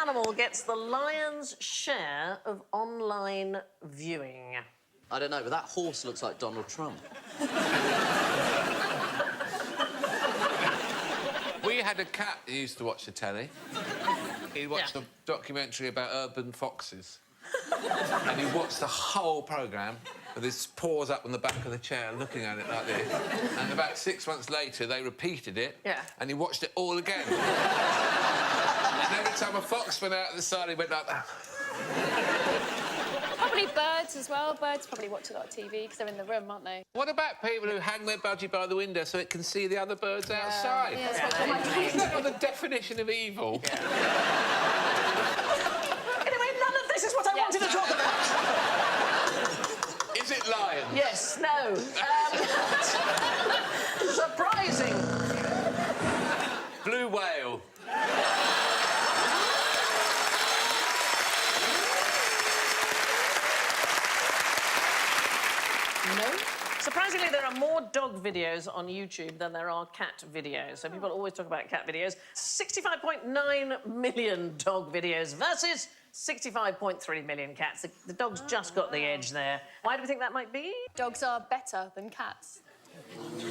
animal gets the lion's share of online viewing? I don't know, but that horse looks like Donald Trump. We had a cat who used to watch the telly. He watched a documentary about urban foxes. And he watched the whole programme with his paws up on the back of the chair looking at it like this. And about 6 months later, they repeated it. Yeah. And he watched it all again. And every time a fox went out of the side, he went like that. Probably birds as well. Birds probably watch a lot of TV because they're in the room, aren't they? What about people who hang their budgie by the window so it can see the other birds outside? Yeah, that's what Isn't that not the definition of evil? Anyway, none of this is what I wanted to talk about. Is it lions? Yes, no. Surprising. Blue whale. No. Surprisingly, there are more dog videos on YouTube than there are cat videos. So people always talk about cat videos. 65.9 million dog videos versus 65.3 million cats. The dog's just got the edge there. Why do we think that might be? Dogs are better than cats.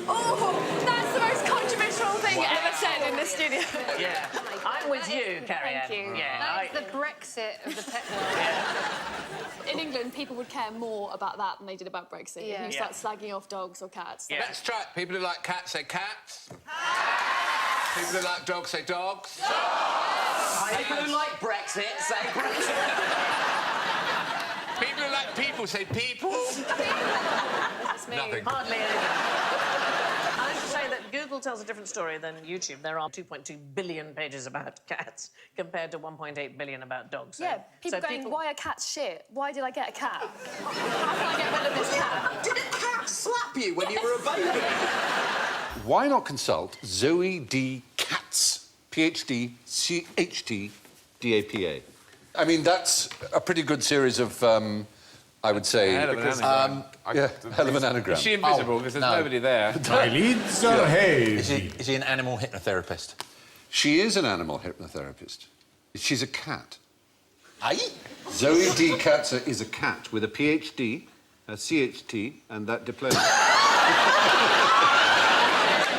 Oh, that's the most controversial thing ever said in the studio. Yeah. I'm with you, Carrie Ann. Thank you. Yeah. That's the Brexit of the pet world. In England, people would care more about that than they did about Brexit. Yeah. If you start slagging off dogs or cats. Yeah. Let's try it. People who like cats say cats. People who like dogs say dogs. People who like Brexit say Brexit. People who like people say people. That's me. Nothing. Hardly anything. I have to say that Google tells a different story than YouTube. There are 2.2 billion pages about cats compared to 1.8 billion about dogs. Yeah, people so going, why are cats shit? Why did I get a cat? How can I get rid of this cat? Did a cat slap you when you were a baby? Why not consult Zoe D. Katz, PhD, CHD, DAPA? I mean, that's a pretty good series of, I would say... Hell of an anagram. hell of an anagram. Is she invisible? Because there's nobody there. Eyelids are hazy. Is he an animal hypnotherapist? She is an animal hypnotherapist. She's a cat. Aye? Zoe D. Katz is a cat with a PhD, a CHT, and that diploma.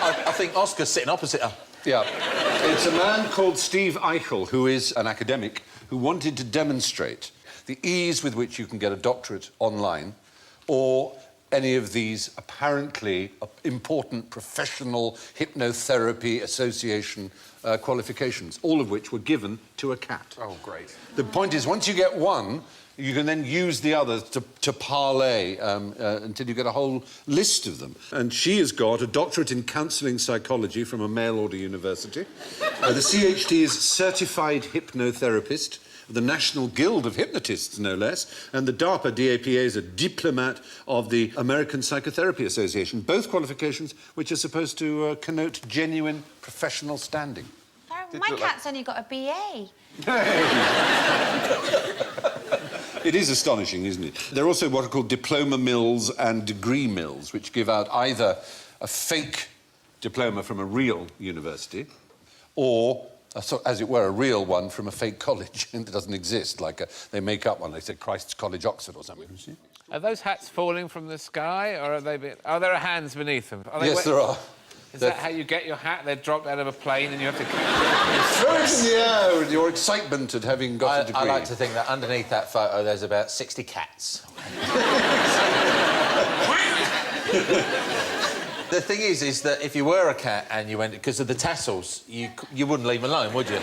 I think Oscar's sitting opposite her. Yeah. It's a man called Steve Eichel, who is an academic, who wanted to demonstrate the ease with which you can get a doctorate online or any of these apparently important professional hypnotherapy association qualifications, all of which were given to a cat. Oh, great. The point is, once you get one, you can then use the others to parlay until you get a whole list of them. And she has got a doctorate in counselling psychology from a mail-order university. The CHD is certified hypnotherapist of the National Guild of Hypnotists, no less, and the DAPA, D-A-P-A, is a diplomat of the American Psychotherapy Association, both qualifications which are supposed to connote genuine professional standing. My cat's only got a BA. It is astonishing, isn't it? There are also what are called diploma mills and degree mills, which give out either a fake diploma from a real university or, as it were, a real one from a fake college that doesn't exist. They make up one, they say Christ's College, Oxford or something. Are those hats falling from the sky, or are they... Oh, there are hands beneath them. Are they Yes, there are. Is that how you get your hat? They're dropped out of a plane and you have to... Throw it in the air with your excitement at having got a degree. I like to think that underneath that photo there's about 60 cats. The thing is that if you were a cat and you went... Because of the tassels, you wouldn't leave them alone, would you? You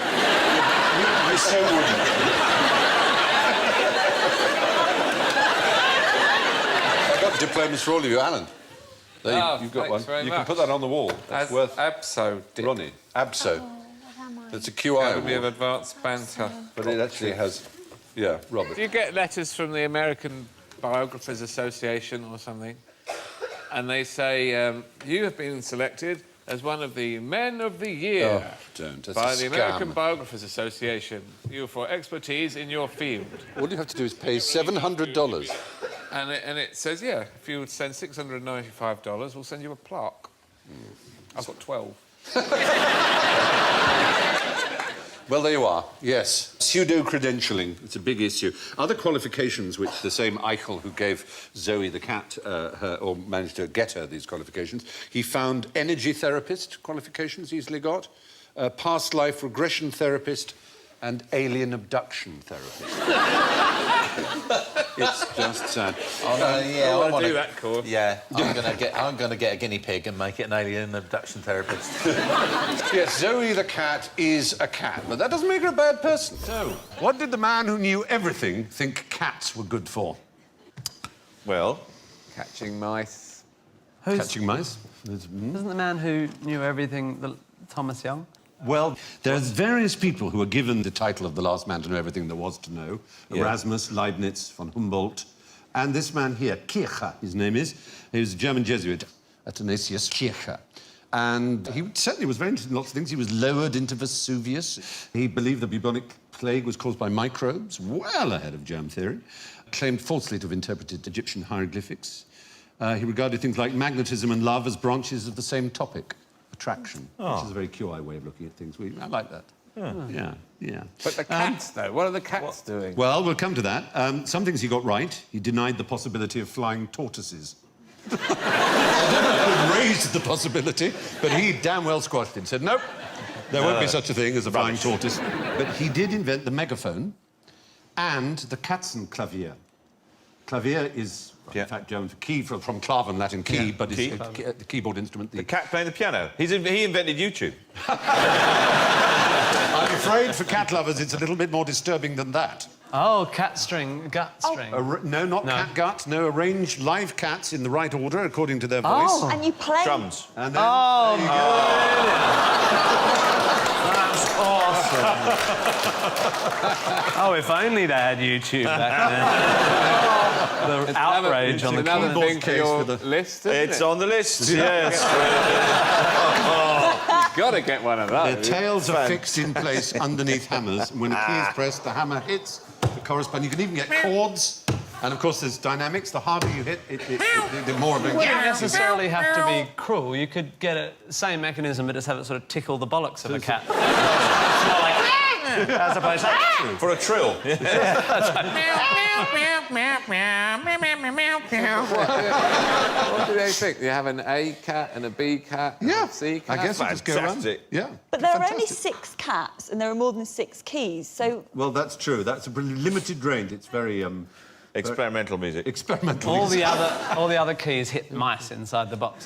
so wouldn't. I've got diplomas for all of you, Alan. Oh, you've got one. very You much. can put that on the wall. That's worth... Abso. Ronnie, Abso. That's a QI Academy of award. Advanced Banter. But it actually has... Yeah, Robert. Do you get letters from the American Biographers Association or something? And they say, you have been selected as one of the Men of the Year Oh, don't. That's by a the scam. American Biographers Association. You for expertise in your field. All you have to do is pay $700. And it says, yeah, if you would send $695, we'll send you a plaque. I've got 12. Well, there you are, yes. Pseudo-credentialing, it's a big issue. Other qualifications which the same Eichel who gave Zoe the cat, or managed to get her these qualifications, he found energy therapist qualifications easily got, past life regression therapist, and alien abduction therapist. It's just sad. Yeah, I want do that course. Yeah, I'm gonna get a guinea pig and make it an alien abduction therapist. Yes, Zoe the cat is a cat, but that doesn't make her a bad person. So, what did the man who knew everything think cats were good for? Well, Catching mice. Catching mice? Isn't the man who knew everything Thomas Young? Well, there's various people who are given the title of the last man to know everything there was to know. Yeah. Erasmus, Leibniz, von Humboldt. And this man here, Kircher, his name is. He was a German Jesuit, Athanasius Kircher. And he certainly was very interested in lots of things. He was lowered into Vesuvius. He believed the bubonic plague was caused by microbes, well ahead of germ theory. Claimed falsely to have interpreted Egyptian hieroglyphics. He regarded things like magnetism and love as branches of the same topic. Attraction, which is a very QI way of looking at things. I like that. Yeah. But the cats, though, what are the cats doing? Well, we'll come to that. Some things he got right. He denied the possibility of flying tortoises. I don't know if he raised the possibility, but he damn well squashed it. Said, nope, there won't be such a thing as a flying tortoise. But he did invent the megaphone and the Katzenklavier. Clavier is, in fact, German for key, from claven, Latin key, but it's the keyboard instrument. the cat playing the piano. He invented YouTube. I'm afraid for cat lovers, it's a little bit more disturbing than that. Oh, cat string, gut string. No, not cat gut. No, arrange live cats in the right order according to their voice. Oh. And you play... Drums. And then, That's awesome. Oh, if only they had YouTube back then. The outrage on the another keyboard thing for case your with the- list, isn't It's it? on the list, yes. Got to get one of their those. tails are fixed in place underneath hammers. And when a key is pressed, the hammer hits the corresponding. You can even get chords. And, of course, there's dynamics. The harder you hit, the more of a... It wouldn't necessarily have to be cruel. You could get a same mechanism, but just have it sort of tickle the bollocks of a cat. It's more like... as opposed to... For a trill. What do they think? You have an A cat and a B cat and a C cat? I guess it just go around. Fantastic. Yeah. But there are only 6 cats, and there are more than 6 keys, so... Well, that's true. That's a limited range. It's very... Experimental music. experimental. all the other keys hit mice inside the box.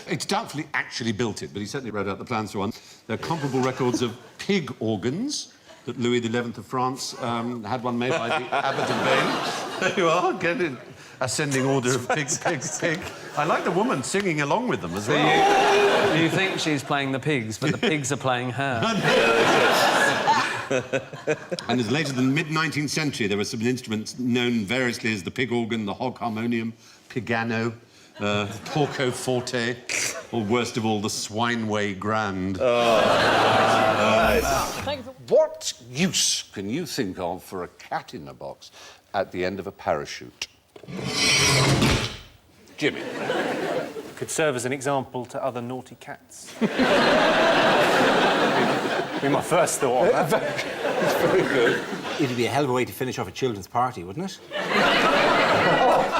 It's doubtfully actually built it, but he certainly wrote out the plans for one. There are comparable records of pig organs that Louis XI of France had one made by the Abbot of Bain. There you are, get in ascending order of pig. I like the woman singing along with them as well. You think she's playing the pigs, but the pigs are playing her. And as later than the mid-19th century, there were some instruments known variously as the pig organ, the hog harmonium, pigano, porco forte, or worst of all, the swineway grand. What use can you think of for a cat in a box at the end of a parachute? Jimmy. Could serve as an example to other naughty cats. Be my first thought on that. It's very good. It'd be a hell of a way to finish off a children's party, wouldn't it?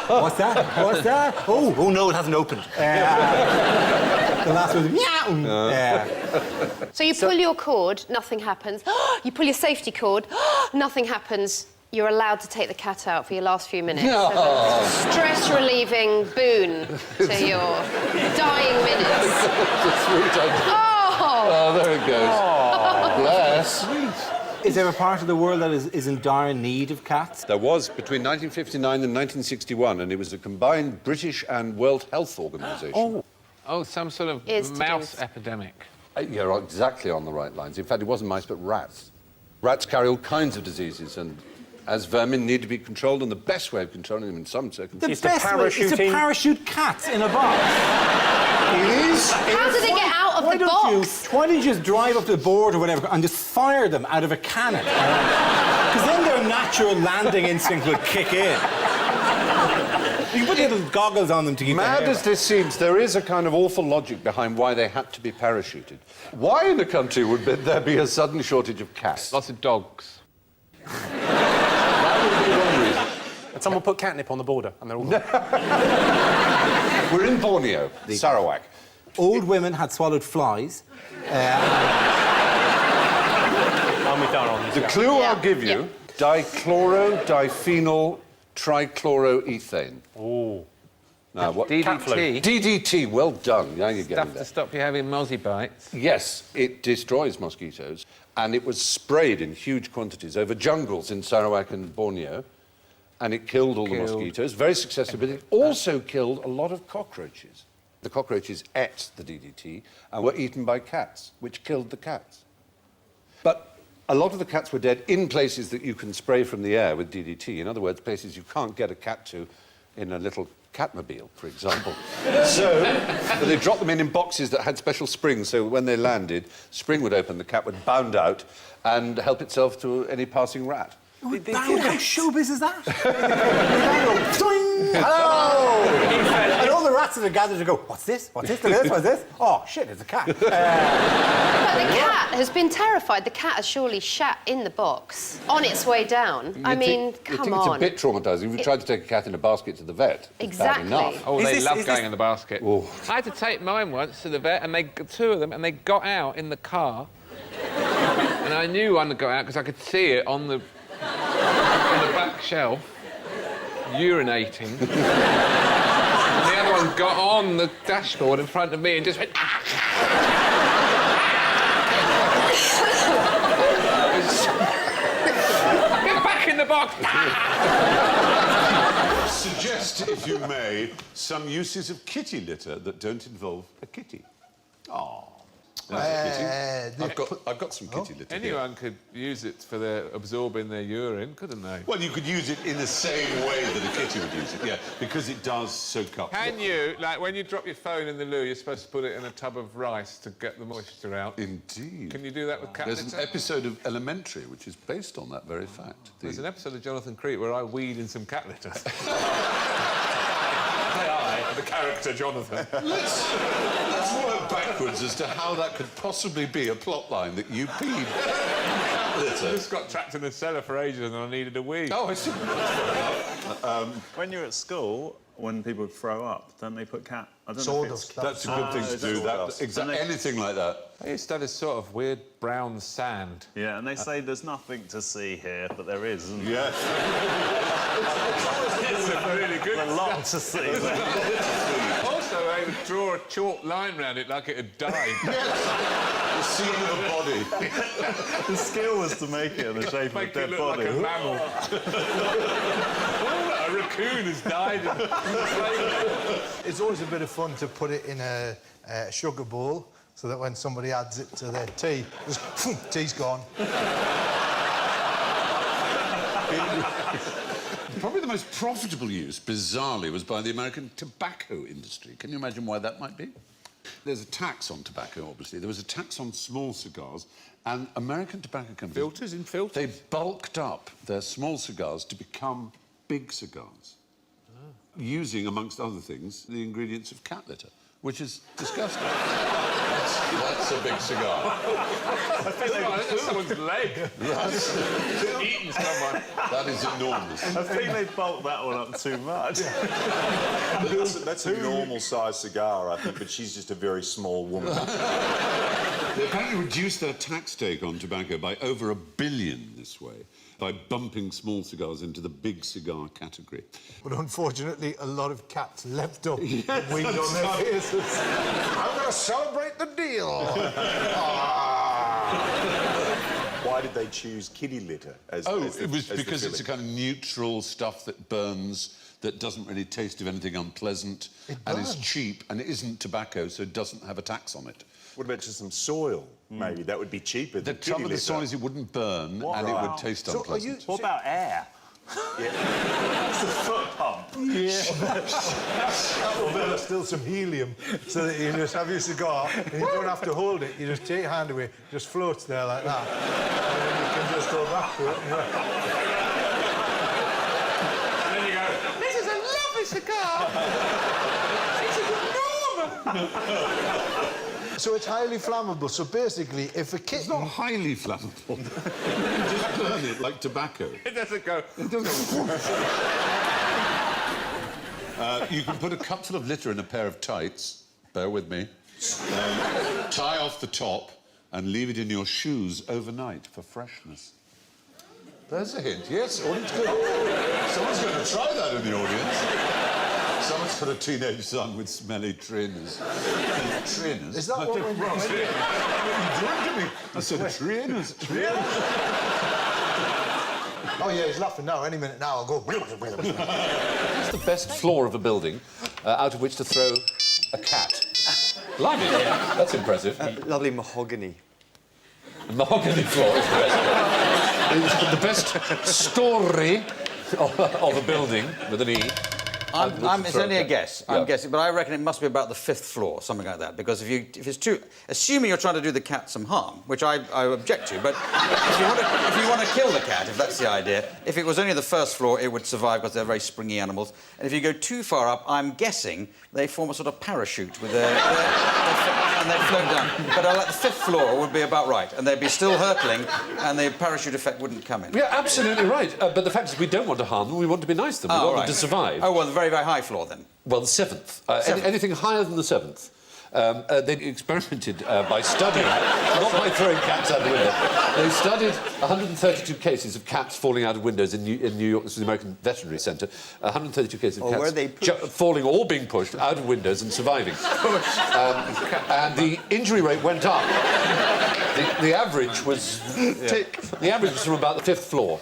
What's that? What's that? Oh no, it hasn't opened. The last one was meow. So you pull your cord, nothing happens. You pull your safety cord, nothing happens. You're allowed to take the cat out for your last few minutes. No. Stress-relieving boon to your dying minutes. Oh, there it goes. Bless. Is there a part of the world that is in dire need of cats? There was between 1959 and 1961, and it was a combined British and World Health Organization. Oh, some sort of Is to do mouse with- epidemic. You're exactly on the right lines. In fact, it wasn't mice, but rats. Rats carry all kinds of diseases, and as vermin need to be controlled, and the best way of controlling them in some circumstances... The best way is to parachute cats in a box. It is. How do they get out of the box? Why don't you just drive up to the board or whatever and just fire them out of a cannon? Because then their natural landing instinct would kick in. You can put little goggles on them to keep Mad their hair as this seems, there is a kind of awful logic behind why they had to be parachuted. Why in the country would there be a sudden shortage of cats? Lots of dogs. That would be one reason. And someone put catnip on the border, and they're all gone. We're in Borneo, Sarawak. Old women had swallowed flies. I'm with Dara on this. The clue I'll give you, dichloro, diphenyl, trichloroethane. Oh. Now, what? DDT. DDT, well done. Now you're getting Stuff there. to stop you having mozzie bites. Yes, it destroys mosquitoes, and it was sprayed in huge quantities over jungles in Sarawak and Borneo, and it killed all the mosquitoes very successfully, but it also killed a lot of cockroaches. The cockroaches ate the DDT and were eaten by cats, which killed the cats. But a lot of the cats were dead in places that you can spray from the air with DDT. In other words, places you can't get a cat to in a little catmobile, for example. So they dropped them in boxes that had special springs, so when they landed, spring would open, the cat would bound out and help itself to any passing rat. How showbiz is that? Hello! And all the rats that are gathered to go, what's this? What's this? What's this? What's this? Oh, shit, it's a cat. But the cat has been terrified. The cat has surely shat in the box on its way down. I mean, come on. It's a bit traumatising. If you tried to take a cat in a basket to the vet, it's bad Exactly. enough. Oh, they love going in the basket. Oh. I had to take mine once to the vet, and two of them, and they got out in the car. And I knew one would go out because I could see it on the back shelf, urinating. And the other one got on the dashboard in front of me and just went... Get back in the box! Suggest, if you may, some uses of kitty litter that don't involve a kitty. Oh. I've got some kitty litter. Anyone could use it for absorbing their urine, couldn't they? Well, you could use it in the same way that a kitty would use it, yeah, because it does soak up. Can you, like, when you drop your phone in the loo, you're supposed to put it in a tub of rice to get the moisture out? Indeed. Can you do that with cat There's litter? an episode of Elementary which is based on that very fact. There's an episode of Jonathan Crete where I weed in some cat litter. The character Jonathan. Let's work backwards as to how that could possibly be a plot line that you peed. I just got trapped in the cellar for ages and I needed a wee. Oh, I see. When you're at school, when people throw up, don't they put cat... I don't Sawdust. That's a good thing to do. Exactly. Anything like that. I used to have this sort of weird brown sand. Yeah, and they say there's nothing to see here, but there is, isn't there? Yes. It's a really good There's a lot to see there. Also, they would draw a chalk line round it like it had died. The scene of a body. The skill was to make it in the shape of a dead body. Like a mammal. A raccoon has died. It's always a bit of fun to put it in a sugar bowl so that when somebody adds it to their tea, just tea's gone. Probably the most profitable use, bizarrely, was by the American tobacco industry. Can you imagine why that might be? There's a tax on tobacco, obviously. There was a tax on small cigars, and American tobacco companies... Filters in filters? They bulked up their small cigars to become big cigars, using, amongst other things, the ingredients of cat litter, which is disgusting. That's a big cigar. I think someone's leg. Eating someone. That is enormous. I think they bulked that one up too much. That's a normal-sized cigar, I think, but she's just a very small woman. They apparently reduced their tax take on tobacco by over $1 billion this way, by bumping small cigars into the big cigar category. But unfortunately, a lot of cats left up weed on their faces. I'm going to celebrate the deal. Why did they choose kitty litter as it was because it's a kind of neutral stuff that burns, that doesn't really taste of anything unpleasant, and is cheap, and it isn't tobacco, so it doesn't have a tax on it. What about just some soil, maybe? That would be cheaper than The trouble with the soil is it wouldn't burn, and it would taste unpleasant. What about air? It's a foot pump. There's still some helium, so that you just have your cigar and you don't have to hold it. You just take your hand away, it just floats there like that, and then you can just go back to it. And then you go, this is a lovely cigar. So it's highly flammable. So basically, if a kitten... It's not highly flammable. You just burn it like tobacco. It doesn't go... It doesn't go... you can put a cupful of litter in a pair of tights. Bear with me. Tie off the top and leave it in your shoes overnight for freshness. There's a hint. Yes, audience good. Someone's going to try that in the audience. Someone's got a teenage son with smelly trainers. Trainers? Is that what we're doing? What are you doing to me? I said trainers. Oh, yeah, he's laughing now. Any minute now, I'll go... It's the best floor of a building out of which to throw a cat. Blimey, that's impressive. Lovely mahogany. Mahogany floor is the best. It's the best story of a building with an E. It's only a guess. I'm guessing, but I reckon it must be about the 5th floor, something like that. Because if it's too, assuming you're trying to do the cat some harm, which I object to, but if you want to kill the cat, if that's the idea, if it was only the 1st floor, it would survive because they're very springy animals. And if you go too far up, I'm guessing they form a sort of parachute with and they float down. But like the 5th floor would be about right, and they'd be still hurtling, and the parachute effect wouldn't come in. Yeah, absolutely right. But the fact is, we don't want to harm them. We want to be nice to them. We want them to survive. Oh, well, the very, very high floor, then? Well, the 7th. Anything higher than the 7th. They experimented by studying, not by throwing cats out the window. They studied 132 cases of cats falling out of windows in New York. This is the American Veterinary Centre. 132 cases of cats falling or being pushed out of windows and surviving. And the injury rate went up. The average was... The average was from about the 5th floor.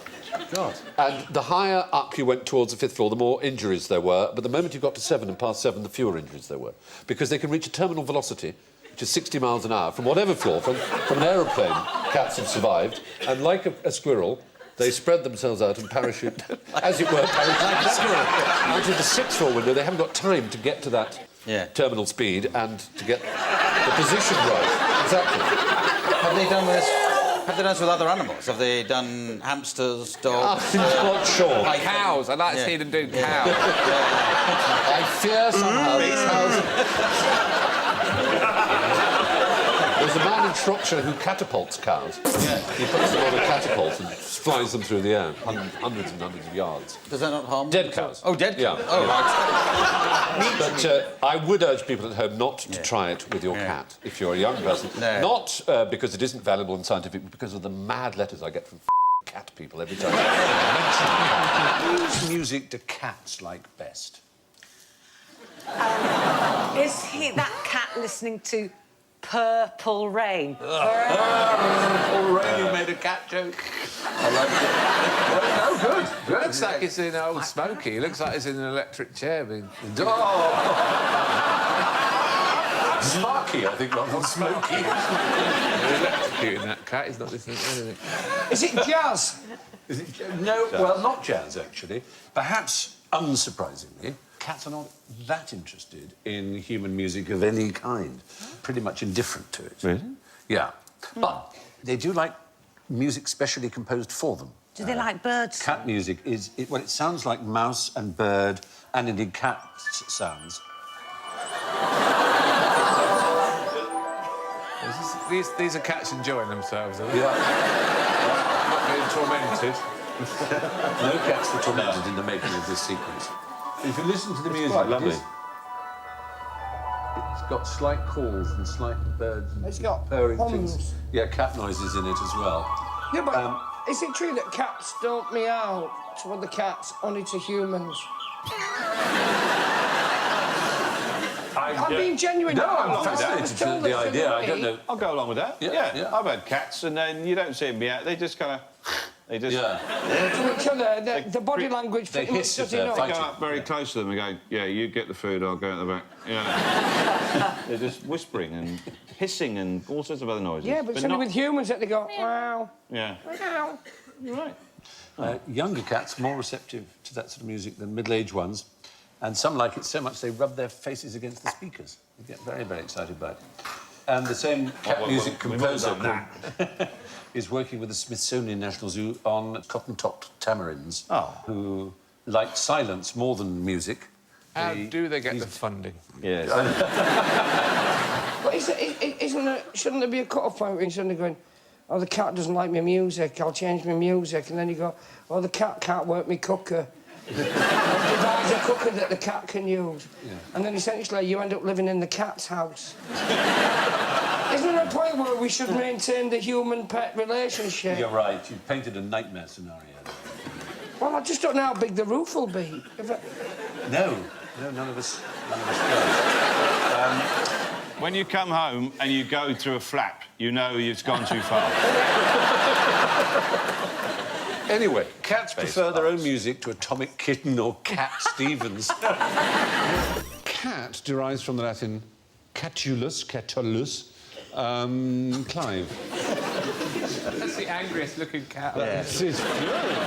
God. And the higher up you went towards the 5th floor, the more injuries there were. But the moment you got to 7 and past 7, the fewer injuries there were. Because they can reach a terminal velocity, which is 60 miles an hour, from whatever floor. From an aeroplane, cats have survived. And like a squirrel, they spread themselves out and parachute, as it were, parachute out of the 6th floor window. They haven't got time to get to that terminal speed and to get the position right. Exactly. Have they done this? Have they done this with other animals? Have they done hamsters, dogs? I'm not sure. Cows. I'd like to see them do cows. I fear somehow these cows... There's a man in Shropshire who catapults cows. He puts them on a catapult and flies them through the air, hundreds and hundreds of yards. Does that not harm? Dead cows. Oh, dead cows. Yeah. Oh, right. But I would urge people at home not to try it with your cat if you're a young person. No. Not because it isn't valuable and scientific, but because of the mad letters I get from cat people every time. Whose music do cats like best? Is that cat listening to Purple Rain? Purple Rain, you made a cat joke. I like it. Oh, good. Looks like it's in Old Smoky. Looks like it's in an electric chair being... Smarky, I think, rather than Smoky. They're electrocuting that cat. He's not listening to anything. Is it jazz? No, well, not jazz, actually. Perhaps, unsurprisingly, cats are not that interested in human music of any kind. Pretty much indifferent to it. Really? Yeah. But they do like music specially composed for them. Do they like birds? Cat music is... Well, it sounds like mouse and bird and indeed cat sounds. These are cats enjoying themselves, are they? Yeah. Not being tormented. No cats were tormented in the making of this sequence. If you listen to the music, quite lovely. It's got slight calls and slight birds and It's got purring hums. things. Yeah, cat noises in it as well. Yeah, but is it true that cats don't meow to other cats, only to humans? I'm being genuine. No, I I'm was fascinated told with the this idea. the I don't know. I'll go along with that. Yeah. I've had cats, and then you don't see them meow. They just kind of... They just... To each other, the body language they pretty much hiss does if it they're not? fighting. Go up very close to them and go, yeah, you get the food, I'll go at the back. Yeah. They're just whispering and hissing and all sorts of other noises. Yeah, but it's only not... with humans that they go, wow. Yeah. Wow. You're right. Younger cats more receptive to that sort of music than middle-aged ones, and some like it so much they rub their faces against the speakers. They get very, very excited by it. And the same cat music composer is working with the Smithsonian National Zoo on cotton-topped tamarins, who like silence more than music, How do they get the funding? Yes. But shouldn't there be a cut-off point where you're going, oh, the cat doesn't like my music, I'll change my music, and then you go, oh, the cat can't work me cooker. Devise a cooker that the cat can use. Yeah. And then essentially you end up living in the cat's house. Isn't there a point where we should maintain the human-pet relationship? You're right. You've painted a nightmare scenario. Well, I just don't know how big the roof will be. No, none of us do. When you come home and you go through a flap, you know you've gone too far. Anyway, cats prefer their own music to Atomic Kitten or Cat Stevens. Cat derives from the Latin catulus, Clive. That's the angriest-looking cat. Yes, it's furious.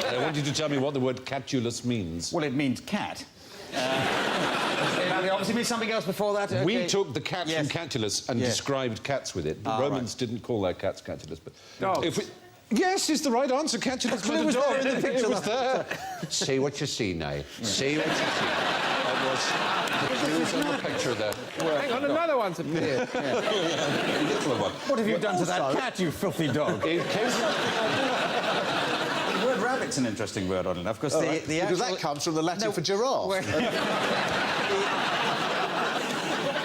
I want you to tell me what the word catulus means. Well, it means cat. It obviously means something else before that. Okay. We took the cat from catulus and described cats with it. The Romans didn't call their cats catulus, but... Dogs. Yes, is the right answer. Catulus It was there in the picture. It was there. Say what you see now. Say what you see. It was on the picture there. Hang on, another one's appeared. Little one. What have you done to that cat, you filthy dog? In case... The word rabbit's an interesting word, oddly enough, because because that comes from the Latin for giraffe.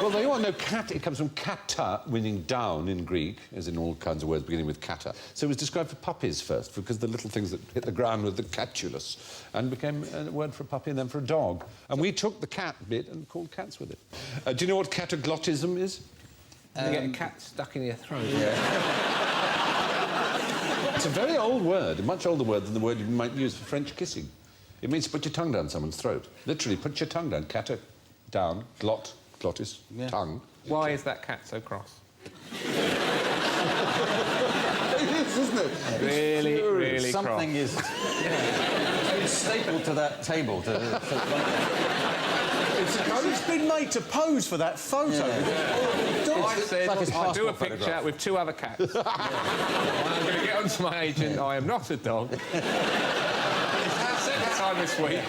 Well, they all know cat. It comes from kata, meaning down in Greek, as in all kinds of words beginning with kata. So it was described for puppies first, because the little things that hit the ground were the catulus, and became a word for a puppy and then for a dog. And we took the cat bit and called cats with it. Do you know what cataglottism is? You get a cat stuck in your throat. Yeah. It's a very old word, a much older word than the word you might use for French kissing. It means to put your tongue down someone's throat. Literally, put your tongue down. Cata, down, glottis, tongue. Why is that cat so cross? It is, isn't it? Really, really Something cross. is... It's stapled to that table. It's been made to pose for that photo. I said I'll do a picture with two other cats. And I'm going to get onto my agent. I am not a dog. It's our second time this week.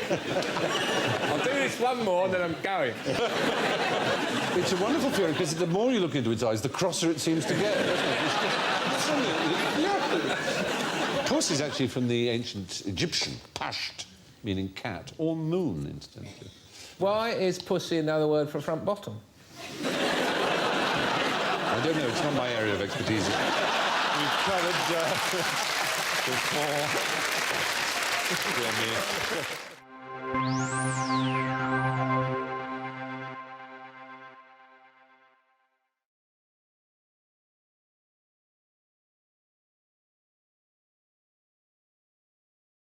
I'll do this one more, and then I'm going. It's a wonderful feeling, because the more you look into its eyes, the crosser it seems to get. Puss is actually from the ancient Egyptian, pasht, meaning cat, or moon, incidentally. Why is pussy another word for front bottom? I don't know, it's not my area of expertise. We've covered before.